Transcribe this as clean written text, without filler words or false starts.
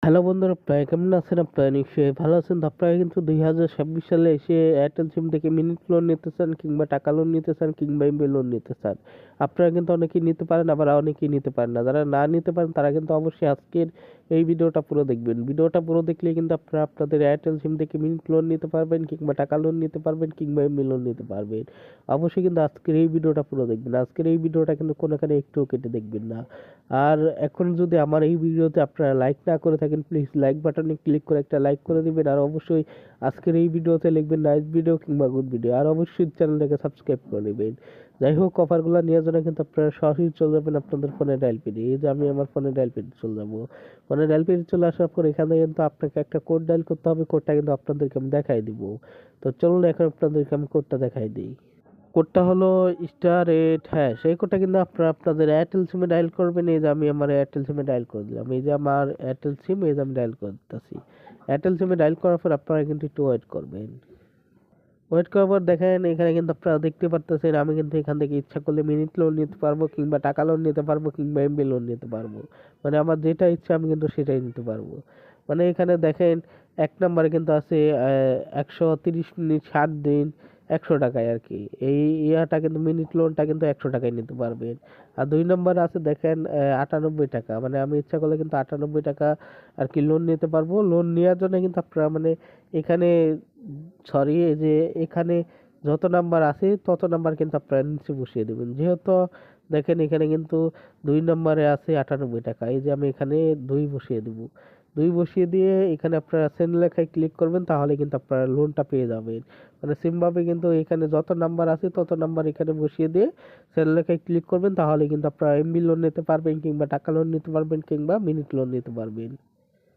Hello বন্ধুরা, আপনারা কেমন আছেন? আপনারা নিশ্চয়ই ভালো আছেন। তো আপনারা কিন্তু 2026 সালে এসে এয়ারটেল সিম থেকে মিনিট লোন নিতে চান, কিংবা টাকা লোন নিতে চান, কিংবা এমবি লোন নিতে চান। আপনারা কিন্তু অনেকেই নিতে পারেন, আবার অনেকেই নিতে পারেন না। যারা না নিতে পারেন তারা কিন্তু অবশ্যই আজকের এই ভিডিওটা পুরো দেখবেন। ভিডিওটা পুরো দেখলে কিন্তু আপনারা আপনাদের এয়ারটেল সিম থেকে মিনিট লোন নিতে পারবেন, কিংবা টাকা লোন নিতে পারবেন, কিংবা এমবি লোন নিতে পারবেন। অবশ্যই কিন্তু আজকের এই ভিডিওটা পুরো দেখবেন। আজকের এই ভিডিওটা কিন্তু কোনোখানে একটুও কেটে দেখবেন না। আর এখন যদি আমার এই ভিডিওতে আপনারা লাইক না করে থাকেন, প্লিজ লাইক বাটনে ক্লিক করে একটা লাইক করে দিবেন। আর অবশ্যই আজকের এই ভিডিওতে লিখবেন নাইস ভিডিও কিংবা গুড ভিডিও। আর অবশ্যই চ্যানেলটাকে সাবস্ক্রাইব করে নেবেন। যাই হোক, অফারগুলো নেওয়ার জন্য কিন্তু আপনারা সরাসরি চলে যাবেন আপনাদের ফোনে ডায়াল পেডে। এই যে আমি আমার ফোনে ডায়াল পেডে চলে যাবো। ফোনে ডায়াল পেডে চলে আসার পর এখানে কিন্তু আপনাকে একটা কোড ডায়াল করতে হবে। কোডটা কিন্তু আপনাদেরকে আমি দেখাই দিব। তো চলুন এখন আপনাদেরকে আমি কোডটা দেখাই দিই। কোডটা হলো *8#, হ্যাঁ, সেই কোডটা কিন্তু আপনারা আপনাদের এয়ারটেল সিমে ডায়াল করবেন। এই যে আমি আমার এয়ারটেল সিমে ডায়াল করে দিলাম। এই যে আমার এয়ারটেল সিম, এই যে আমি ডায়াল করে দিতেছি। এয়ারটেল সিমে ডায়াল করার পর আপনারা কিন্তু একটু ওয়েট করবেন। ওয়েট করার পর দেখেন এখানে কিন্তু আপনারা দেখতে পারতেছেন আমি কিন্তু এখান থেকে ইচ্ছা করলে মিনিট লোন নিতে পারবো, কিংবা টাকা লোন নিতে পারবো, কিংবা এমবি লোন নিতে পারবো। মানে আমার যেটা ইচ্ছা আমি কিন্তু সেটাই নিতে পারবো। মানে এখানে দেখেন এক নম্বরে কিন্তু আছে 130 মিনিট 60 দিন 100 টাকায় আর কি। এই ইয়াটা কিন্তু মিনিট লোনটা কিন্তু 100 টাকায় নিতে পারবেন। আর 2 নম্বরে আছে দেখেন 98 টাকা। মানে আমি ইচ্ছা করলে কিন্তু 98 টাকা আর কি লোন নিতে পারবো। লোন নেওয়ার জন্য কিন্তু আপনারা মানে এখানে সরি, এই যে এখানে যত নাম্বার আছে তত নাম্বার কিন্তু আপনারা নিচে বসিয়ে দেবেন। যেহেতু দেখেন এখানে কিন্তু 2 নম্বরে আছে 98 টাকা। এই যে আমি এখানে 2 বসিয়ে দেবো। 2 বসিয়ে দিয়ে এখানে আপনারা সেন্ড লেখায় ক্লিক করবেন, তাহলে কিন্তু আপনারা লোনটা পেয়ে যাবেন। মানে সিমভাবে কিন্তু এখানে যত নাম্বার আছে তত নাম্বার এখানে বসিয়ে দিয়ে সেন্ড লেখায় ক্লিক করবেন, তাহলে কিন্তু আপনারা এমবি লোন নিতে পারবেন, কিংবা টাকা লোন নিতে পারবেন, কিংবা মিনিট লোন নিতে পারবেন।